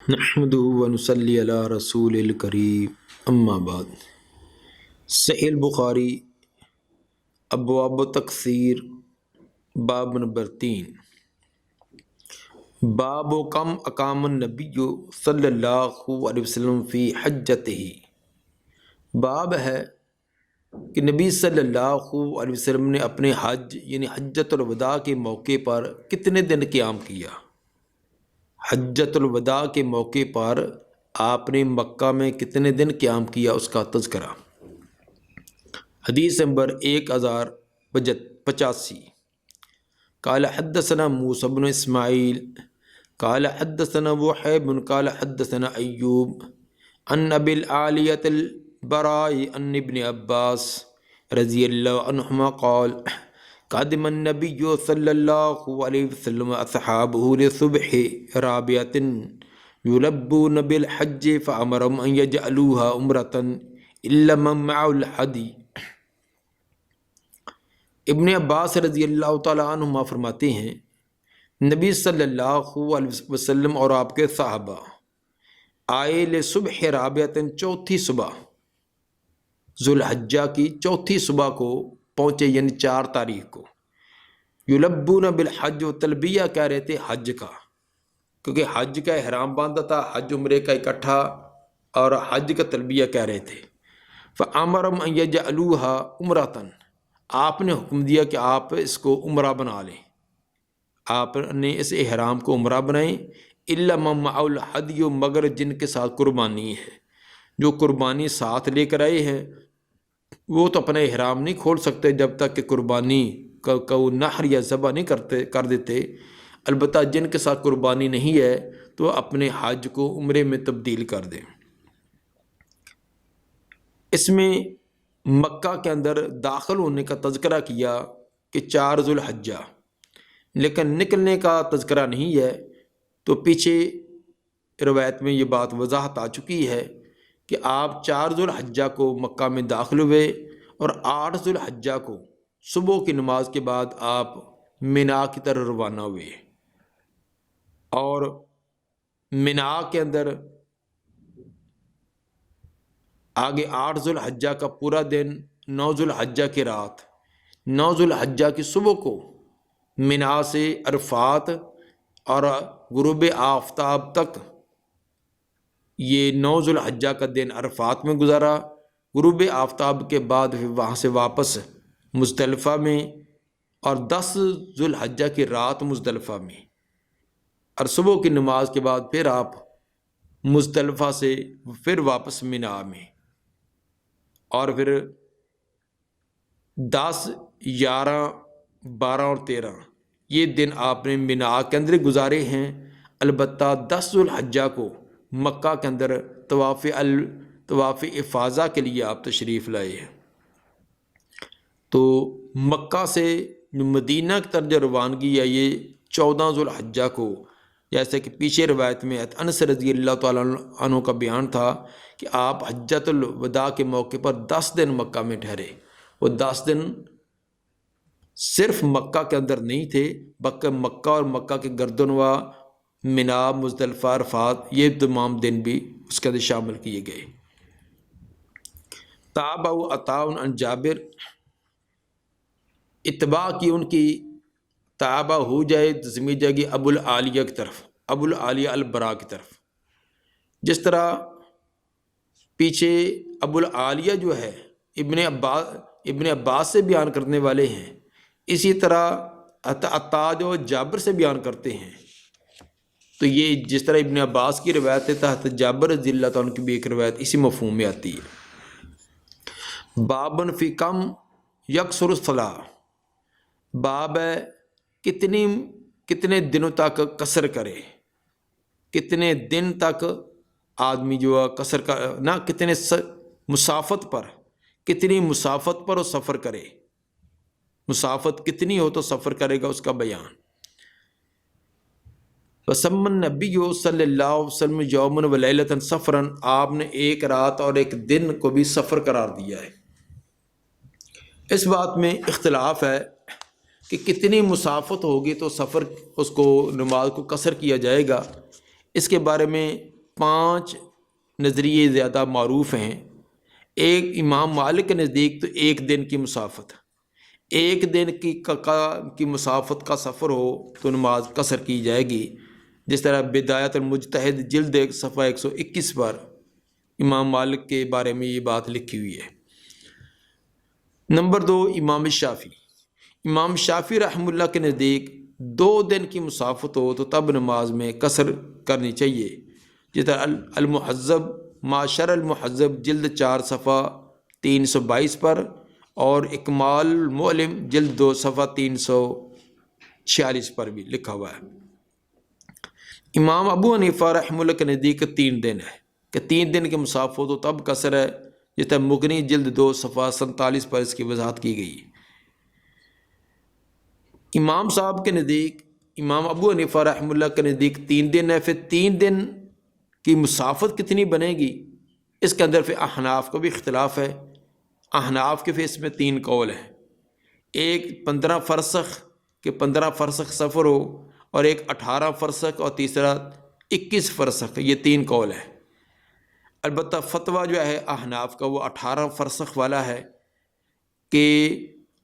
نحمدہ ونصلی علی رسول الکریم اما بعد۔ صحیح البخاری ابواب تکثیر باب نمبر 3۔ باب کم اقام النبی صلی اللہ علیہ وسلم فی حجتہ۔ باب ہے کہ نبی صلی اللہ علیہ وسلم نے اپنے حج یعنی حجۃ الوداع کے موقع پر کتنے دن قیام کیا۔ حجۃ الوداع کے موقع پر آپ نے مکہ میں کتنے دن قیام کیا، اس کا تذکرہ۔ حدیث نمبر 1085۔ قال حدثنا موسیٰ بن اسماعیل قال حدثنا وحیب قال حدثنا ایوب عن ابی العالیۃ البراء عن ابن عباس رضی اللہ عنہما قال قدم النبی صلی اللہ علیہ وسلم اصحابہ لصبح رابعۃ یلبون بالحج فامرهم ان یجعلوها عمرۃ الا من معه الحدی۔ ابن عباس رضی اللہ تعالیٰ عنہما فرماتے ہیں نبی صلی اللہ علیہ وسلم اور آپ کے صحابہ آئے لصبح رابعۃ، چوتھی صبح، ذوالحجہ کی چوتھی صبح کو پہنچے، یعنی 4 تاریخ کو۔ یلبون بالحج، و تلبیہ کہہ رہے تھے حج کا، کیونکہ حج کا احرام باندھا تھا، حج عمرے کا اکٹھا، اور حج کا تلبیہ کہہ رہے تھے۔ فامرهم ان یجعلوها عمرۃ، آپ نے حکم دیا کہ آپ اس کو عمرہ بنا لیں، آپ نے اس احرام کو عمرہ بنائیں۔ الا من معه الحدی، مگر جن کے ساتھ قربانی ہے، جو قربانی ساتھ لے کر آئے ہیں وہ تو اپنا احرام نہیں کھول سکتے جب تک کہ قربانی کا نحر یا ذبح نہیں کر دیتے۔ البتہ جن کے ساتھ قربانی نہیں ہے تو اپنے حج کو عمرے میں تبدیل کر دیں۔ اس میں مکہ کے اندر داخل ہونے کا تذکرہ کیا کہ 4 ذوالحجہ، لیکن نکلنے کا تذکرہ نہیں ہے۔ تو پیچھے روایت میں یہ بات وضاحت آ چکی ہے کہ آپ 4 ذوالحجہ کو مکہ میں داخل ہوئے اور 8 ذوالحجہ کو صبح کی نماز کے بعد آپ مینا کی طرف روانہ ہوئے، اور مینا کے اندر آگے 8 ذوالحجہ کا پورا دن، 9 ذوالحجہ کی رات، 9 ذوالحجہ کی صبح کو مینا سے عرفات اور غروب آفتاب تک، یہ 9 ذوالحجہ کا دن عرفات میں گزارا۔ غروب آفتاب کے بعد وہاں سے واپس مزدلفہ میں، اور 10 ذوالحجہ کی رات مزدلفہ میں، اور صبح کی نماز کے بعد پھر آپ مزدلفہ سے پھر واپس مینا میں، اور پھر 10، 11، 12 اور 13 یہ دن آپ نے مینا کے اندر گزارے ہیں۔ البتہ 10 ذوالحجہ کو مکہ کے اندر طواف افاضہ کے لیے آپ تشریف لائے ہیں۔ تو مکہ سے مدینہ کی طرف جو روانگی ہے یہ 14 ذوالحجہ کو، جیسے کہ پیچھے روایت میں انس رضی اللہ تعالیٰ عنہ کا بیان تھا کہ آپ حجۃ الوداع کے موقع پر 10 دن مکہ میں ٹھہرے۔ وہ 10 دن صرف مکہ کے اندر نہیں تھے، بلکہ مکہ اور مکہ کے گردنواں، مینا، مزدلفہ، عرفات، یہ تمام دن بھی اس کے اندر شامل کیے گئے۔ تابع عطاء عن جابر، اتباع کی ان کی تابع ہو جائے تو سمجھ جائے گی ابو العالیہ کی طرف، ابو العالیہ البراء کی طرف۔ جس طرح پیچھے ابو العالیہ جو ہے ابن عباس سے بیان کرنے والے ہیں، اسی طرح عطاء جو جابر سے بیان کرتے ہیں۔ تو یہ جس طرح ابن عباس کی روایت ہے تحت جابر رضی اللہ تعالیٰ عنہ کی بھی ایک روایت اسی مفہوم میں آتی ہے۔ بابن فی کم یکثر الصلاۃ، باب ہے کتنے دنوں تک قصر کرے، کتنے دن تک آدمی جو ہے قصر کا نہ، کتنے مسافت پر، کتنی مسافت پر وہ سفر کرے، مسافت کتنی ہو تو سفر کرے گا، اس کا بیان۔ وسم النبی صلی اللہ علیہ وسلم یومن ولیلۃ سفرا، آپ نے ایک رات اور ایک دن کو بھی سفر قرار دیا ہے۔ اس بات میں اختلاف ہے کہ کتنی مسافت ہوگی تو سفر اس کو نماز کو قصر کیا جائے گا۔ اس کے بارے میں 5 نظریے زیادہ معروف ہیں۔ ایک امام مالک کے نزدیک تو 1 دن کی مسافت، 1 دن کی مسافت کا سفر ہو تو نماز قصر کی جائے گی، جس طرح بدایت المجتہد جلد 1 صفحہ 121 پر امام مالک کے بارے میں یہ بات لکھی ہوئی ہے۔ نمبر 2، امام شافعی۔ امام شافعی رحمہ اللہ کے نزدیک 2 دن کی مسافت ہو تو تب نماز میں قصر کرنی چاہیے، جس طرح المحذب معاشر المحذب جلد 4 صفحہ 322 پر، اور اکمال المعلم جلد 2 صفحہ 346 پر بھی لکھا ہوا ہے۔ امام ابو حنیفہ رحمہ اللہ کے نزدیک 3 دن ہے کہ 3 دن کی مسافت ہو تو تب قصر ہے، جس طرح مغنی جلد 2 صفحہ 47 پر اس کی وضاحت کی گئی۔ امام صاحب کے نزدیک، امام ابو حنیفہ رحمہ اللہ کے نزدیک 3 دن ہے۔ پھر 3 دن کی مسافت کتنی بنے گی، اس کے اندر پھر احناف کو بھی اختلاف ہے۔ احناف کے پھر اس میں 3 قول ہیں، ایک 15 فرسخ کہ 15 فرسخ سفر ہو، اور ایک 18 فرسخ، اور تیسرا 21 فرسخ، یہ 3 قول ہے۔ البتہ فتویٰ جو ہے احناف کا وہ 18 فرسخ والا ہے کہ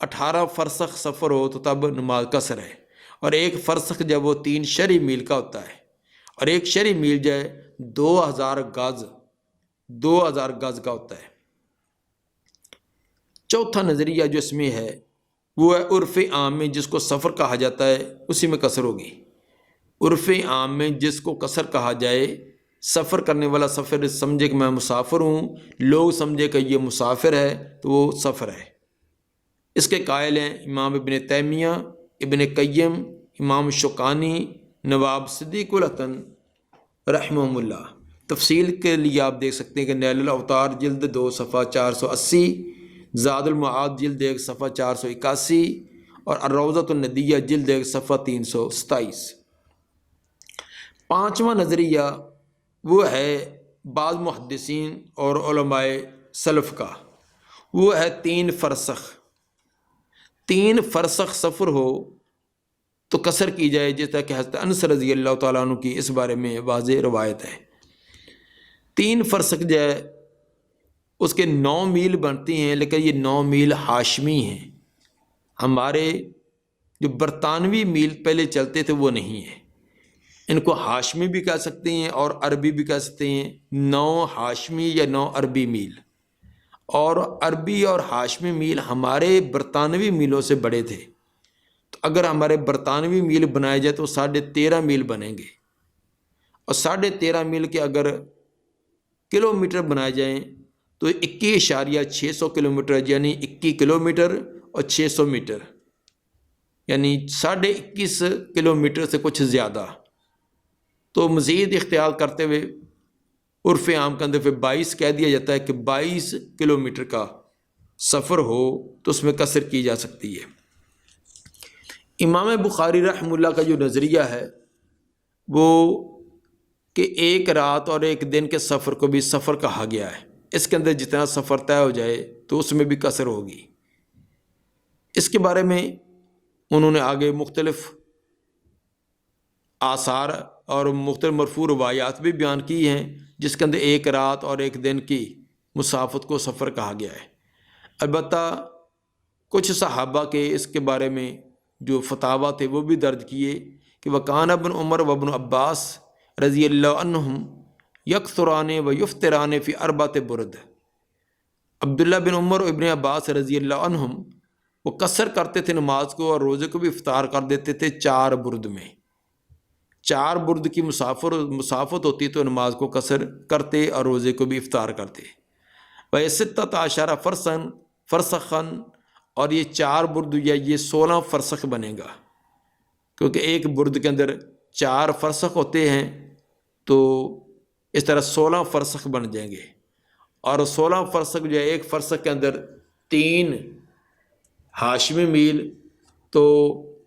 18 فرسخ سفر ہو تو تب نماز قصر ہے، اور ایک فرسخ جب وہ 3 شرعی میل کا ہوتا ہے، اور ایک شرعی میل جو ہے 2000 گز کا ہوتا ہے۔ چوتھا نظریہ جو اس میں ہے وہ ہے عرف عام میں جس کو سفر کہا جاتا ہے اسی میں قصر ہوگی۔ عرف عام میں جس کو قصر کہا جائے، سفر کرنے والا سفر سمجھے کہ میں مسافر ہوں، لوگ سمجھے کہ یہ مسافر ہے تو وہ سفر ہے۔ اس کے قائل ہیں امام ابن تیمیہ، ابن قیم، امام شوکانی، نواب صدیق الحسن رحمہ اللہ۔ تفصیل کے لیے آپ دیکھ سکتے ہیں کہ نیل الاوطار جلد 2 صفحہ 480، زاد المعاد جلد 1 صفحہ 481، اور الروضۃ الندیہ جلد 1 صفحہ 327۔ 5واں نظریہ وہ ہے بعض محدثین اور علماء سلف کا، وہ ہے 3 فرسخ۔ 3 فرسخ سفر ہو تو قصر کی جائے، جس طرح کہ حضرت انس رضی اللہ تعالیٰ عنہ کی اس بارے میں واضح روایت ہے۔ 3 فرسخ جو ہے اس کے 9 میل بنتی ہیں، لیکن یہ 9 میل ہاشمی ہیں، ہمارے جو برطانوی میل پہلے چلتے تھے وہ نہیں ہیں۔ ان کو ہاشمی بھی کہہ سکتے ہیں اور عربی بھی کہہ سکتے ہیں، 9 ہاشمی یا 9 عربی میل، اور عربی اور ہاشمی میل ہمارے برطانوی میلوں سے بڑے تھے۔ تو اگر ہمارے برطانوی میل بنائے جائے تو 13.5 میل بنیں گے، اور 13.5 میل کے اگر کلومیٹر بنائے جائیں تو 21.600 کلومیٹر، یعنی 21 کلومیٹر اور 600 میٹر، یعنی 21.5 کلومیٹر سے کچھ زیادہ۔ تو مزید اختیار کرتے ہوئے عرف عام کے اندر پھر 22 کہہ دیا جاتا ہے کہ 22 کلومیٹر کا سفر ہو تو اس میں قصر کی جا سکتی ہے۔ امام بخاری رحمہ اللہ کا جو نظریہ ہے وہ کہ 1 رات اور 1 دن کے سفر کو بھی سفر کہا گیا ہے، اس کے اندر جتنا سفر طے ہو جائے تو اس میں بھی قصر ہوگی۔ اس کے بارے میں انہوں نے آگے مختلف آثار اور مختلف مرفوع روایات بھی بیان کی ہیں، جس کے اندر 1 رات اور 1 دن کی مسافت کو سفر کہا گیا ہے۔ البتہ کچھ صحابہ کے اس کے بارے میں جو فتاویٰ تھے وہ بھی درج کیے کہ وکان ابن عمر و ابن عباس رضی اللہ عنہم یکثران و یفطران فی 4 برد۔ عبداللہ بن عمر و ابن عباس رضی اللہ عنہم وہ قصر کرتے تھے نماز کو، اور روزے کو بھی افطار کر دیتے تھے 4 برد میں۔ 4 برد کی مسافت ہوتی تو نماز کو قصر کرتے اور روزے کو بھی افطار کرتے۔ و16 فرسخن، اور یہ 4 برد یا یہ 16 فرسخ بنے گا، کیونکہ ایک برد کے اندر 4 فرسخ ہوتے ہیں، تو اس طرح 16 فرسخ بن جائیں گے، اور 16 فرسخ جو ہے ایک فرسخ کے اندر 3 ہاشمی میل، تو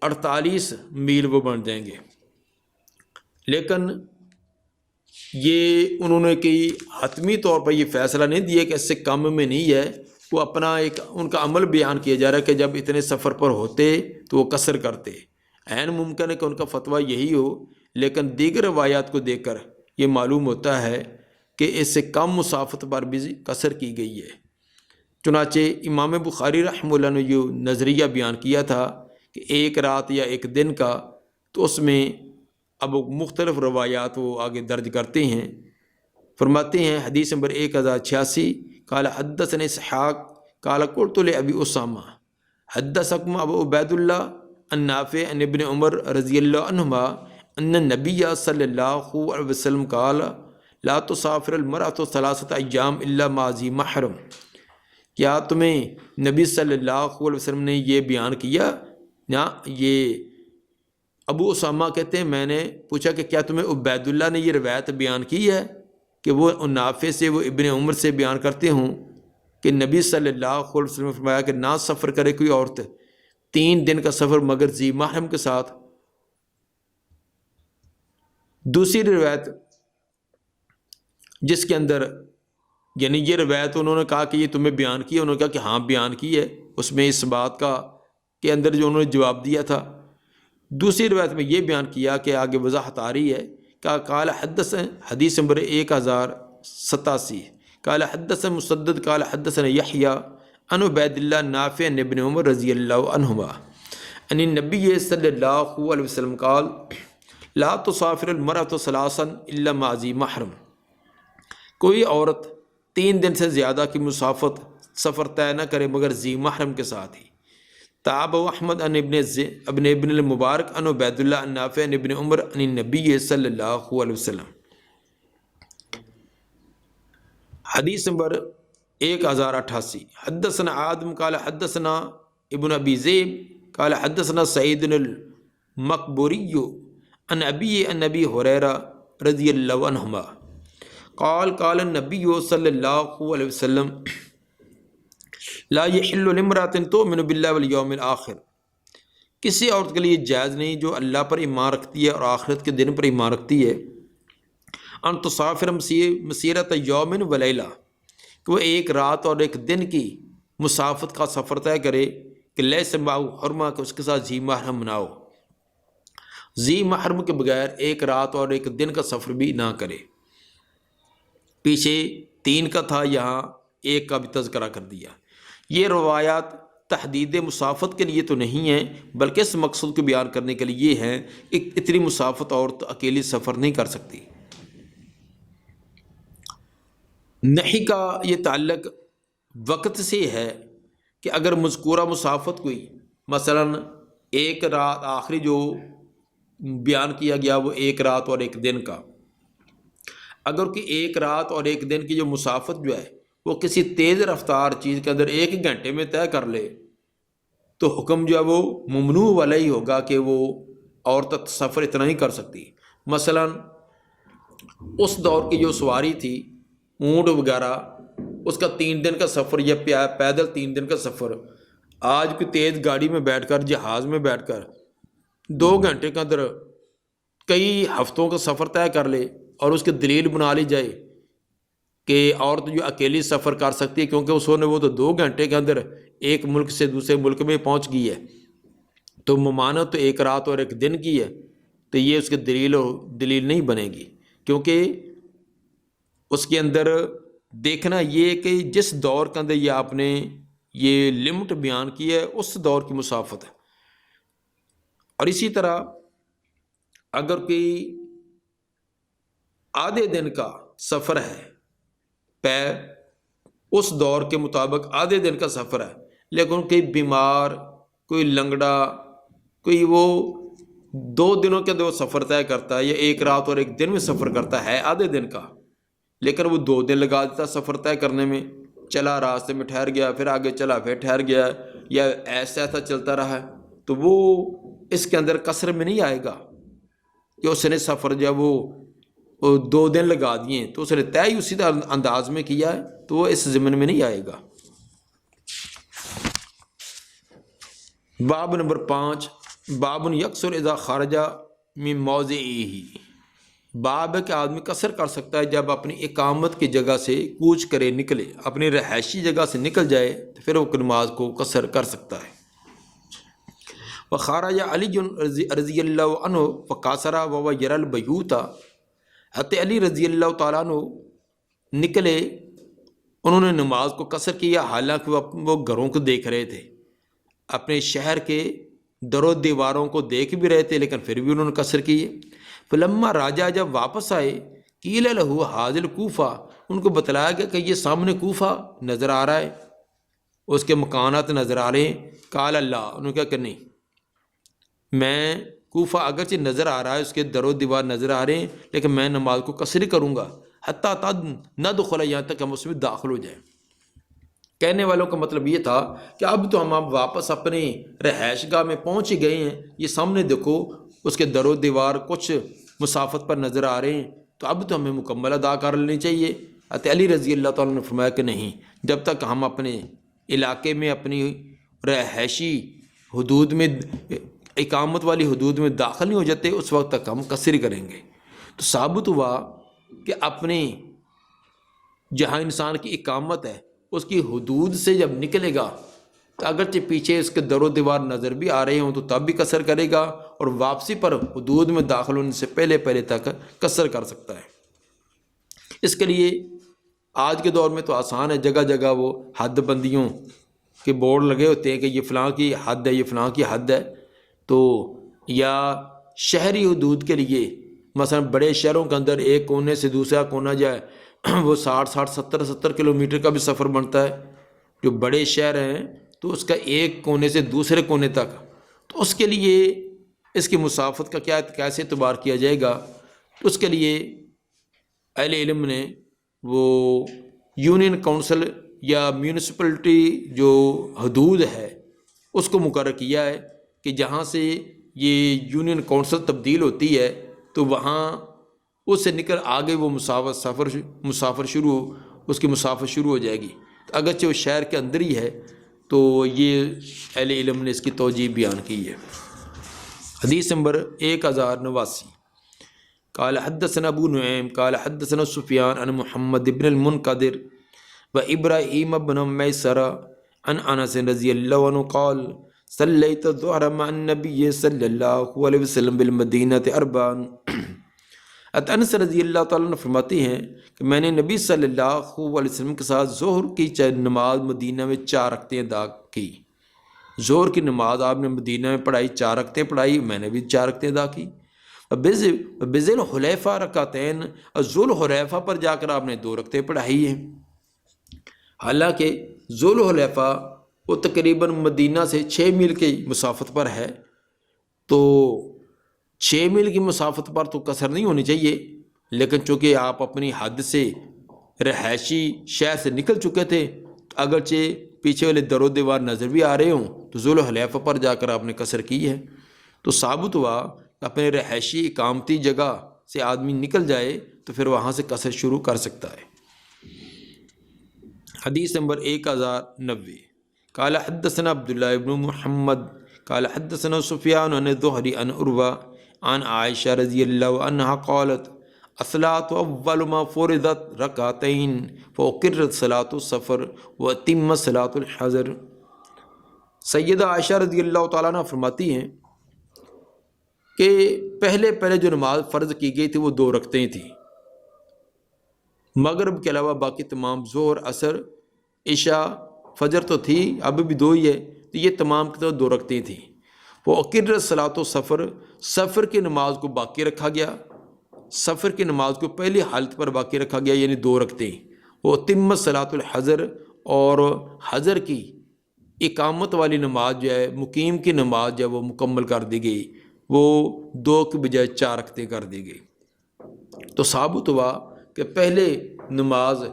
48 میل وہ بن جائیں گے۔ لیکن یہ انہوں نے کہ حتمی طور پر یہ فیصلہ نہیں دیا کہ اس سے کم میں نہیں ہے، وہ اپنا ایک ان کا عمل بیان کیا جا رہا ہے کہ جب اتنے سفر پر ہوتے تو وہ قصر کرتے۔ عین ممکن ہے کہ ان کا فتویٰ یہی ہو، لیکن دیگر روایات کو دیکھ کر یہ معلوم ہوتا ہے کہ اس سے کم مسافت پر بھی قصر کی گئی ہے۔ چنانچہ امام بخاری رحمہ اللہ نے جو نظریہ بیان کیا تھا کہ ایک رات یا ایک دن کا، تو اس میں اب مختلف روایات وہ آگے درج کرتے ہیں۔ فرماتے ہیں حدیث نمبر 1086، قال حدثنا اسحاق قال قلت لابی اسامہ حدثکم ابو عبید اللہ عن نافع عن ابن عمر رضی اللہ عنہما ان النبی صلی اللہ علیہ وسلم قال لا تسافر المرأة ثلاثة ایام الا مع ذی محرم۔ کیا تمہیں نبی صلی اللہ علیہ وسلم نے یہ بیان کیا؟ نا، یہ ابو اسامہ کہتے ہیں میں نے پوچھا کہ کیا تمہیں عبید اللہ نے یہ روایت بیان کی ہے کہ وہ نافع سے، وہ ابن عمر سے بیان کرتے ہوں کہ نبی صلی اللہ علیہ وسلم نے فرمایا کہ نہ سفر کرے کوئی عورت 3 دن کا سفر مگر ذی محرم کے ساتھ۔ دوسری روایت جس کے اندر یعنی یہ روایت انہوں نے کہا کہ یہ تمہیں بیان کی ہے، انہوں نے کہا کہ ہاں بیان کی ہے، اس میں اس بات کا کے اندر جو انہوں نے جواب دیا تھا۔ دوسری روایت میں یہ بیان کیا کہ آگے وضاحت آ رہی ہے کہ قال حدیث نمبر 1087، قال حدثنا مسدد قال حدثنا یحییٰ عن عبید اللہ نافع عن ابن عمر رضی اللہ عنہما ان النبی صلی اللہ علیہ وسلم قال لا تسافر المرأة ثلاثا الا مع ذی محرم۔ کوئی عورت 3 دن سے زیادہ کی مسافت سفر طے نہ کرے مگر ذی محرم کے ساتھ ہی۔ تاب احمد عن ابن المبارک عن عبید اللہ عن نافع عن ابن عمر عن النبی صلی اللہ علیہ وسلم۔ حدیث نمبر 1088، حدثنا آدم قال حدثنا ابن ابی ذئب قال حدثنا سعید المقبوری عن ابی عن ابی ہریرہ رضی اللہ عنہما قال قال النبی صلی اللہ علیہ وسلم لا یحل لامرأۃ تؤمن باللہ والیوم الآخر۔ کسی عورت کے لیے جائز نہیں جو اللہ پر ایمان رکھتی ہے اور آخرت کے دن پر ایمان رکھتی ہے، ان تسافر مسیرۃ یوم ولیلہ، کہ وہ ایک رات اور ایک دن کی مسافت کا سفر طے کرے، کہ لیس معہ حرمہ، کہ اس کے ساتھ ذی محرم نہ ہو، ذی محرم کے بغیر ایک رات اور ایک دن کا سفر بھی نہ کرے۔ پیچھے 3 کا تھا، یہاں 1 کا بھی تذکرہ کر دیا۔ یہ روایات تحدید مسافت کے لیے تو نہیں ہیں، بلکہ اس مقصد کو بیان کرنے کے لیے یہ ہے کہ اتنی مسافت عورت اکیلی سفر نہیں کر سکتی۔ نہیں کا یہ تعلق وقت سے ہے کہ اگر مذکورہ مسافت کوئی مثلا ایک رات، آخری جو بیان کیا گیا وہ 1 رات اور 1 دن کا، اگر کہ 1 رات اور 1 دن کی جو مسافت جو ہے وہ کسی تیز رفتار چیز کے اندر 1 گھنٹے میں طے کر لے، تو حکم جو ہے وہ ممنوع والا ہی ہوگا کہ وہ عورت سفر اتنا نہیں کر سکتی۔ مثلا اس دور کی جو سواری تھی، اونٹ وغیرہ، اس کا 3 دن کا سفر یا پیدل 3 دن کا سفر، آج کوئی تیز گاڑی میں بیٹھ کر، جہاز میں بیٹھ کر 2 گھنٹے کے اندر کئی ہفتوں کا سفر طے کر لے اور اس کی دلیل بنا لی جائے کہ عورت جو اکیلی سفر کر سکتی ہے کیونکہ اس نے وہ تو 2 گھنٹے کے اندر ایک ملک سے دوسرے ملک میں پہنچ گئی ہے، تو ممانعت تو 1 رات اور 1 دن کی ہے، تو یہ اس کی دلیل نہیں بنے گی، کیونکہ اس کے اندر دیکھنا یہ کہ جس دور کے اندر یہ آپ نے یہ لمٹ بیان کی ہے اس دور کی مسافت ہے۔ اور اسی طرح اگر کوئی آدھے دن کا سفر ہے، اس دور کے مطابق آدھے دن کا سفر ہے، لیکن کوئی بیمار، کوئی لنگڑا، کوئی وہ 2 دنوں کے اندر وہ سفر طے کرتا ہے یا 1 رات اور 1 دن میں سفر کرتا ہے آدھے دن کا، لیکن وہ 2 دن لگا دیتا سفر طے کرنے میں، چلا راستے میں ٹھہر گیا، پھر آگے چلا پھر ٹھہر گیا، یا ایسا چلتا رہا، تو وہ اس کے اندر قصر میں نہیں آئے گا کہ اس نے سفر جو وہ 2 دن لگا دیے تو اس نے طے ہی اسی انداز میں کیا ہے، تو وہ اس ضمن میں نہیں آئے گا۔ باب نمبر 5، باب یقصر اذا خرج من موضعہ، باب ہے کہ آدمی قصر کر سکتا ہے جب اپنی اقامت کی جگہ سے کوچ کرے، نکلے، اپنی رہائشی جگہ سے نکل جائے تو پھر وہ نماز کو قصر کر سکتا ہے۔ وخرج علی رضی اللہ عنہ فقاصر وهو یری البیوت، حضرت علی رضی اللہ تعالیٰ عنہ نکلے، انہوں نے نماز کو قصر کیا، حالانکہ وہ گھروں کو دیکھ رہے تھے، اپنے شہر کے در و دیواروں کو دیکھ بھی رہے تھے، لیکن پھر بھی انہوں نے قصر کیے۔ فلما راجع، جب واپس آئے، قیل لہ حاضر کوفہ، ان کو بتلایا گیا کہ یہ سامنے کوفہ نظر آ رہا ہے، اس کے مکانات نظر آ رہے ہیں۔ قال اللہ، انہوں نے کہا کہ نہیں، میں کوفہ اگرچہ نظر آ رہا ہے، اس کے در و دیوار نظر آ رہے ہیں، لیکن میں نماز کو قصر کروں گا حتیٰ ندخل، یہاں تک ہم اس میں داخل ہو جائیں۔ کہنے والوں کا مطلب یہ تھا کہ اب تو ہم واپس اپنے رہائش گاہ میں پہنچ ہی گئے ہیں، یہ سامنے دیکھو اس کے در و دیوار کچھ مسافت پر نظر آ رہے ہیں، تو اب تو ہمیں مکمل ادا کر لینی چاہیے۔ حضرت علی رضی اللہ تعالیٰ نے فرمایا کہ نہیں، جب تک ہم اپنے علاقے میں اپنی رہائشی حدود میں، اقامت والی حدود میں داخل نہیں ہو جاتے، اس وقت تک ہم قصر کریں گے۔ تو ثابت ہوا کہ اپنے جہاں انسان کی اقامت ہے اس کی حدود سے جب نکلے گا تو اگرچہ پیچھے اس کے در و دیوار نظر بھی آ رہے ہوں تو تب بھی قصر کرے گا، اور واپسی پر حدود میں داخل ہونے سے پہلے تک قصر کر سکتا ہے۔ اس کے لیے آج کے دور میں تو آسان ہے، جگہ جگہ وہ حد بندیوں کے بورڈ لگے ہوتے ہیں کہ یہ فلاں کی حد ہے، یہ فلاں کی حد ہے، تو یا شہری حدود کے لیے مثلا بڑے شہروں کے اندر ایک کونے سے دوسرا کونا جائے وہ 60-70 کلومیٹر کا بھی سفر بنتا ہے، جو بڑے شہر ہیں تو اس کا ایک کونے سے دوسرے کونے تک، تو اس کے لیے اس کی مسافت کا کیسے اعتبار کیا جائے گا؟ تو اس کے لیے اہل علم نے وہ یونین کونسل یا میونسپلٹی جو حدود ہے اس کو مقرر کیا ہے کہ جہاں سے یہ یونین کونسل تبدیل ہوتی ہے تو وہاں اس سے نکل آگے وہ مسافر شروع اس کی مسافت شروع ہو جائے گی، اگرچہ وہ شہر کے اندر ہی ہے۔ تو یہ اہل علم نے اس کی توجیہ بیان کی ہے۔ حدیث نمبر 1089، قال حدثنا ابو نعیم قال حدثنا سفیان عن محمد بن المنقدر و ابراہیم بن میسرہ عن انس رضی اللہ عنہ قال صلیت الظہر مع النبی صلی اللہ علیہ وسلم بالمدینہ اربعا۔ انس رضی اللہ تعالیٰ عنہ فرماتے ہیں کہ میں نے نبی صلی اللہ علیہ وسلم کے ساتھ ظہر کی نماز مدینہ میں 4 رکعتیں ادا کی۔ ظہر کی نماز آپ نے مدینہ میں پڑھائی، 4 رکعتیں پڑھائی، میں نے بھی 4 رکعتیں ادا کی۔ بذل حلیفہ رکعتین، اور ذوال حلیفہ پر جا کر آپ نے 2 رکعتیں پڑھائی ہیں۔ حالانکہ ذوال حلیفہ وہ تقریباً مدینہ سے 6 میل کی مسافت پر ہے، تو 6 میل کی مسافت پر تو قصر نہیں ہونی چاہیے، لیکن چونکہ آپ اپنی حد سے رہائشی شہر سے نکل چکے تھے، اگرچہ پیچھے والے در و دیوار نظر بھی آ رہے ہوں تو ذوال حلیفہ پر جا کر آپ نے قصر کی ہے۔ تو ثابت ہوا کہ اپنے رہائشی اقامتی جگہ سے آدمی نکل جائے تو پھر وہاں سے قصر شروع کر سکتا ہے۔ حدیث نمبر 1090، قال حدثنا عبداللہ ابن محمد قال حدثنا سفیان عن الزہری عن عروہ عن عائشہ رضی اللہ عنہا قالت الصلاۃ اول ما فرضت رکعتین فاقرت صلاۃ السفر واتم صلاۃ الحضر۔ سیدہ عائشہ رضی اللہ تعالیٰ عنہ فرماتی ہیں کہ پہلے جو نماز فرض کی گئی تھی وہ 2 رکعتیں تھیں، مغرب کے علاوہ باقی تمام ظہر، عصر، عشاء، فجر تو تھی، اب بھی 2 ہی ہے، تو یہ تمام کی 2 رکعتیں تھیں۔ وہ اقرت صلاۃ السفر، سفر کی نماز کو باقی رکھا گیا، سفر کی نماز کو پہلی حالت پر باقی رکھا گیا، یعنی 2 رکعتیں۔ وہ تم صلاۃ الحضر، اور حضر کی اقامت والی نماز جو ہے، مقیم کی نماز جو ہے وہ مکمل کر دی گئی، وہ 2 کی بجائے 4 رکعتیں کر دی گئی۔ تو ثابت ہوا کہ پہلے نماز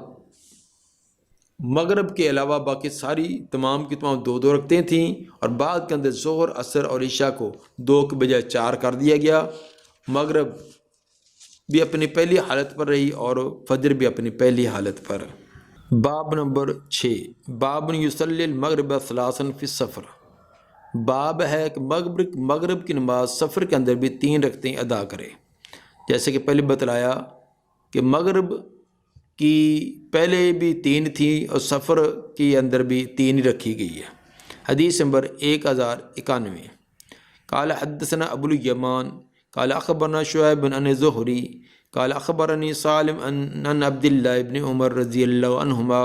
مغرب کے علاوہ باقی ساری تمام کی تمام 2 رکعتیں تھیں، اور بعد کے اندر ظہر، عصر اور عشاء کو 2 کی بجائے 4 کر دیا گیا۔ مغرب بھی اپنی پہلی حالت پر رہی اور فجر بھی اپنی پہلی حالت پر۔ باب نمبر 6، باب یصلی المغرب ثلاثا فی السفر۔ باب ہے کہ مغرب کی نماز سفر کے اندر بھی 3 رکعتیں ادا کرے، جیسے کہ پہلے بتلایا کہ مغرب کی پہلے بھی 3 تھی اور سفر کے اندر بھی 3 ہی رکھی گئی ہے۔ حدیث نمبر 1091، قال حدثنا ابو الیمان قال اخبرنا شعیب عن زہری قال اخبرنی سالم عن عبد اللہ ابن عمر رضی اللہ عنہما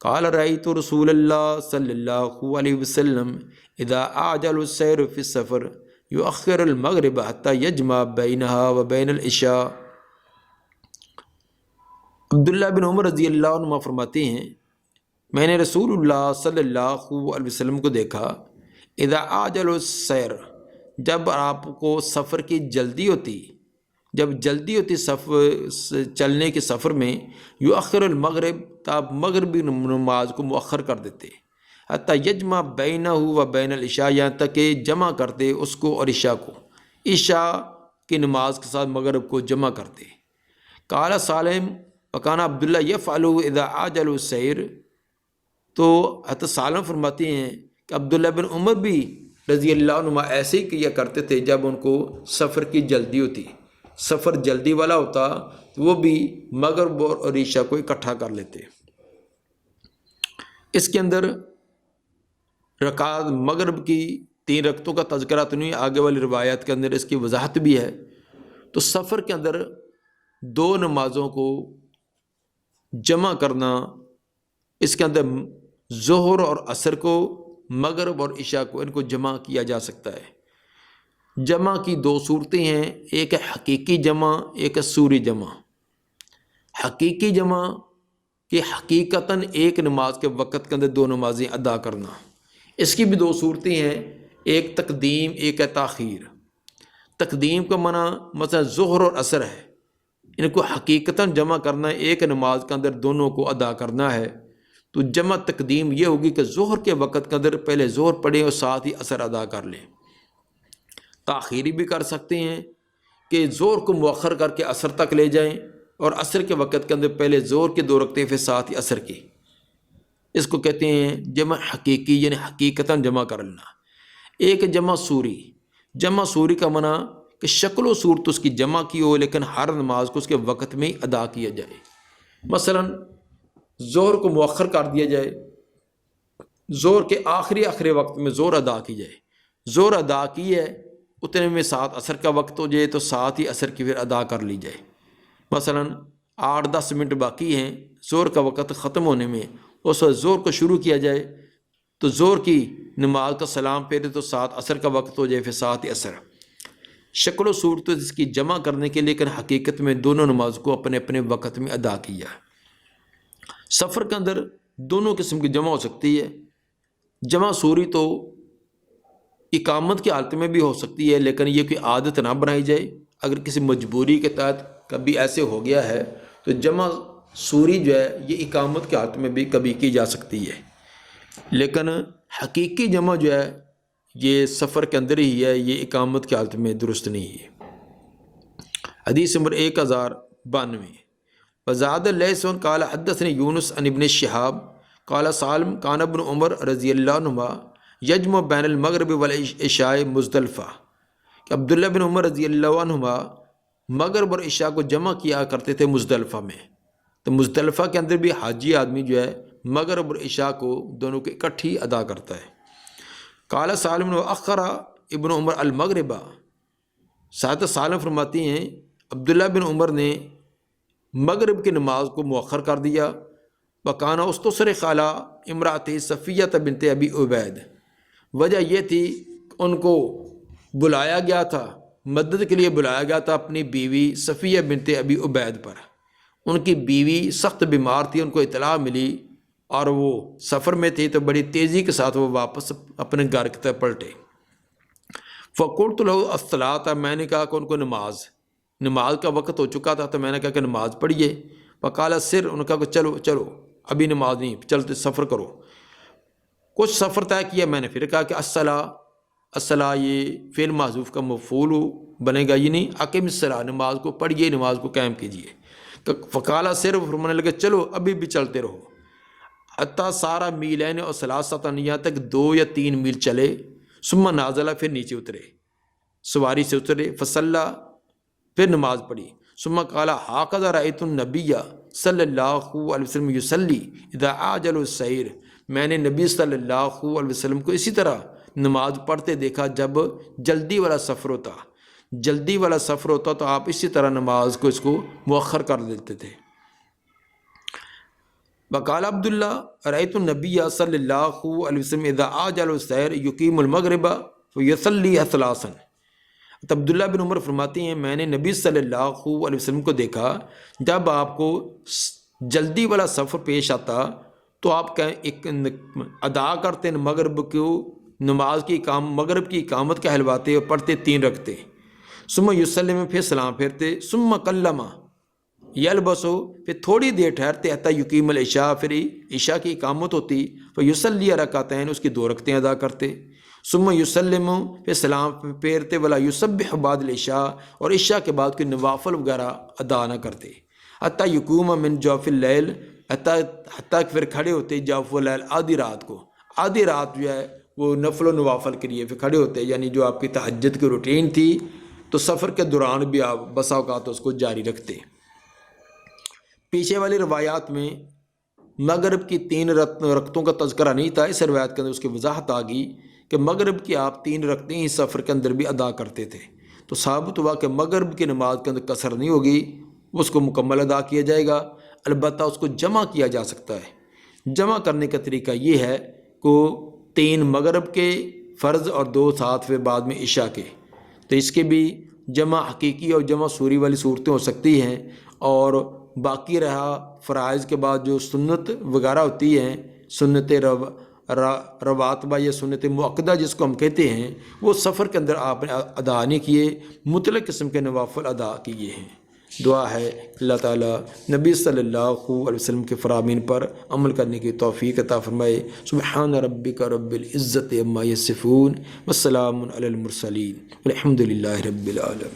قال رأيت رسول اللہ صلی اللہ علیہ وسلم اذا اعجل السیر فی السفر یؤخر المغرب حتى یجمع بینها وبین العشاء۔ عبداللہ بن عمر رضی اللہ عنہ فرماتے ہیں میں نے رسول اللہ صلی اللہ علیہ وسلم کو دیکھا اذا اعجل السیر، جب آپ کو سفر کی جلدی ہوتی، جب جلدی ہوتی چلنے کے سفر میں، یؤخر المغرب، تاب مغربی نماز کو مؤخر کر دیتے، حتی یجمع بینہ و بین العشاء، یہاں تک کہ جمع کرتے اس کو اور عشاء کو، عشاء کی نماز کے ساتھ مغرب کو جمع کرتے۔ قال سالم وکان عبداللہ یفعل اذا عجل السیر، تو حضرت سالم فرماتے ہیں کہ عبداللہ بن عمر بھی رضی اللہ عنہ ایسے ہی کیا کرتے تھے جب ان کو سفر کی جلدی ہوتی، سفر جلدی والا ہوتا تو وہ بھی مغرب اور عشاء کو اکٹھا کر لیتے۔ اس کے اندر رکعت مغرب کی 3 رکعتوں کا تذکرہ تو نہیں، آگے والی روایات کے اندر اس کی وضاحت بھی ہے۔ تو سفر کے اندر 2 نمازوں کو جمع کرنا، اس کے اندر ظہر اور عصر کو، مغرب اور عشاء کو، ان کو جمع کیا جا سکتا ہے۔ جمع کی 2 صورتیں ہیں، ایک ہے حقیقی جمع، ایک ہے صوری جمع۔ حقیقی جمع کہ حقیقتاً ایک نماز کے وقت کے اندر 2 نمازیں ادا کرنا، اس کی بھی 2 صورتیں ہیں، ایک تقدیم، ایک ہے تاخیر۔ تقدیم کا معنی مثلا ظہر اور عصر ہے، ان کو حقیقتاً جمع کرنا ہے، ایک نماز کے اندر دونوں کو ادا کرنا ہے، تو جمع تقدیم یہ ہوگی کہ ظہر کے وقت کے اندر پہلے ظہر پڑھیں اور ساتھ ہی عصر ادا کر لیں۔ تاخیری بھی کر سکتے ہیں کہ ظہر کو مؤخر کر کے عصر تک لے جائیں، اور عصر کے وقت کے اندر پہلے ظہر کی 2 رکعتیں پھر ساتھ ہی عصر کی، اس کو کہتے ہیں جمع حقیقی، یعنی حقیقتاً جمع کر لینا۔ ایک جمع سوری، جمع سوری کا معنی کہ شکل و صورت اس کی جمع کی ہو لیکن ہر نماز کو اس کے وقت میں ہی ادا کیا جائے۔ مثلا ظہر کو مؤخر کر دیا جائے، ظہر کے آخری وقت میں ظہر ادا کی جائے، ظہر ادا کی ہے اتنے میں ساتھ عصر کا وقت ہو جائے تو ساتھ ہی عصر کی پھر ادا کر لی جائے۔ مثلا 8-10 منٹ باقی ہیں ظہر کا وقت ختم ہونے میں، اس وقت ظہر کو شروع کیا جائے تو ظہر کی نماز کا سلام پھیرے تو ساتھ عصر کا وقت ہو جائے، پھر ساتھ ہی عصر۔ شکل و صورت اس کی جمع کرنے کے لیے، لیکن حقیقت میں دونوں نماز کو اپنے اپنے وقت میں ادا کیا۔ سفر کے اندر دونوں قسم کی جمع ہو سکتی ہے۔ جمع سوری تو اقامت کی حالت میں بھی ہو سکتی ہے، لیکن یہ کوئی عادت نہ بنائی جائے۔ اگر کسی مجبوری کے تحت کبھی ایسے ہو گیا ہے تو جمع سوری جو ہے یہ اقامت کی حالت میں بھی کبھی کی جا سکتی ہے، لیکن حقیقی جمع جو ہے یہ سفر کے اندر ہی ہے، یہ اقامت کی حالت میں درست نہیں ہے۔ حدیث نمبر 1092، وزاد اللیث قال حدثني یونس عن ابن شہاب قال سالم کان ابن عمر رضی اللہ عنہما یجمع بین المغرب والعشاء مزدلفہ، کہ عبداللہ بن عمر رضی اللہ عنہما مغرب اور عشاء کو جمع کیا کرتے تھے مزدلفہ میں۔ تو مزدلفہ کے اندر بھی حاجی آدمی جو ہے مغرب اور عشاء کو دونوں کو اکٹھی ادا کرتا ہے۔ قال سالم اخر ابن عمر المغربہ، ساتھ سالم فرماتی ہیں عبداللہ بن عمر نے مغرب کی نماز کو مؤخر کر دیا۔ وکان استصر خالہ امراۃ صفیہ بنت ابی عبید، وجہ یہ تھی ان کو بلایا گیا تھا، مدد کے لیے بلایا گیا تھا اپنی بیوی صفیہ بنت ابی عبید پر۔ ان کی بیوی سخت بیمار تھی، ان کو اطلاع ملی اور وہ سفر میں تھی تو بڑی تیزی کے ساتھ وہ واپس اپنے گھر کی طرف پلٹے۔ فقلت له الصلاۃ، میں نے کہا کہ ان کو نماز کا وقت ہو چکا تھا تو میں نے کہا کہ نماز پڑھیے۔ فقال سر، انہوں نے کہا کہ چلو ابھی نماز نہیں، چلتے سفر کرو۔ کچھ سفر طے کیا، میں نے پھر کہا کہ الصلاۃ یہ فعل محذوف کا مفعول بنے گا، یہ نہیں، اقیم الصلاۃ، نماز کو پڑھیے، نماز کو قائم کیجیے۔ فقال سر، فرمانے لگے چلو ابھی بھی چلتے رہو، حتیٰ سارا میلین اور ثلاثۃ، یہاں تک 2 یا 3 میل چلے، ثم نازلہ، پھر نیچے اترے، سواری سے اترے، فصلی، پھر نماز پڑھی، ثم قال ہاکذا رأیت النبی صلی اللہ علیہ وسلم یصلی اذا عجل السیر، میں نے نبی صلی اللہ علیہ وسلم کو اسی طرح نماز پڑھتے دیکھا جب جلدی والا سفر ہوتا، جلدی والا سفر ہوتا تو آپ اسی طرح نماز کو اس کو مؤخر کر دیتے تھے۔ وقال عبداللہ رأیت النبی صلی اللہ علیہ وسلم اذا عجل السیر یقیم المغرب فیصلی ثلاثا۔ تو عبداللہ بن عمر فرماتے ہیں میں نے نبی صلی اللہ علیہ وسلم کو دیکھا جب آپ کو جلدی والا سفر پیش آتا تو آپ ایک ادا کرتے مغرب کو نماز کی مغرب کی اقامت کہلواتے اور پڑھتے 3 رکعتیں، ثم یسلم پھر سلام پھیرتے، ثم کلما یلبسو پھر تھوڑی دیر ٹھہرتے حتی یقیم العشاء، پھر عشاء کی اقامت ہوتی، فیصلی رکعتین اس کی 2 رکعتیں ادا کرتے، ثم یسلم پھر سلام پھیرتے، ولا یسبح بعد العشاء اور عشاء کے بعد کوئی نوافل وغیرہ ادا نہ کرتے، حتی یقوم من جوف اللیل حتیٰ کہ پھر کھڑے ہوتے جوف اللیل آدھی رات کو، آدھی رات جو ہے وہ نفل و نوافل کے لیے پھر کھڑے ہوتے، یعنی جو آپ کی تہجد کی روٹین تھی تو سفر کے دوران بھی آپ بسا اوقات اس کو جاری رکھتے۔ پیچھے والی روایات میں مغرب کی 3 رکعتوں کا تذکرہ نہیں تھا، اس روایت کے اندر اس کی وضاحت آ گئی کہ مغرب کی آپ 3 رکعتیں ہی سفر کے اندر بھی ادا کرتے تھے، تو ثابت ہوا کہ مغرب کی نماز کے اندر قصر نہیں ہوگی، اس کو مکمل ادا کیا جائے گا، البتہ اس کو جمع کیا جا سکتا ہے۔ جمع کرنے کا طریقہ یہ ہے کہ 3 مغرب کے فرض اور 2 ساتھ پھر بعد میں عشاء کے، تو اس کے بھی جمع حقیقی اور جمع صوری والی صورتیں ہو سکتی ہیں، اور باقی رہا فرائض کے بعد جو سنت وغیرہ ہوتی ہیں، سنت رواتبہ یا سنت مؤکدہ جس کو ہم کہتے ہیں، وہ سفر کے اندر آپ نے ادا نہیں کیے، مطلق قسم کے نوافل ادا کیے ہیں۔ دعا ہے اللہ تعالیٰ نبی صلی اللہ علیہ وسلم کے فرامین پر عمل کرنے کی توفیق عطا فرمائے۔ سبحان ربک رب العزت عما یصفون والسلام علی المرسلین والحمد للہ رب العالمین۔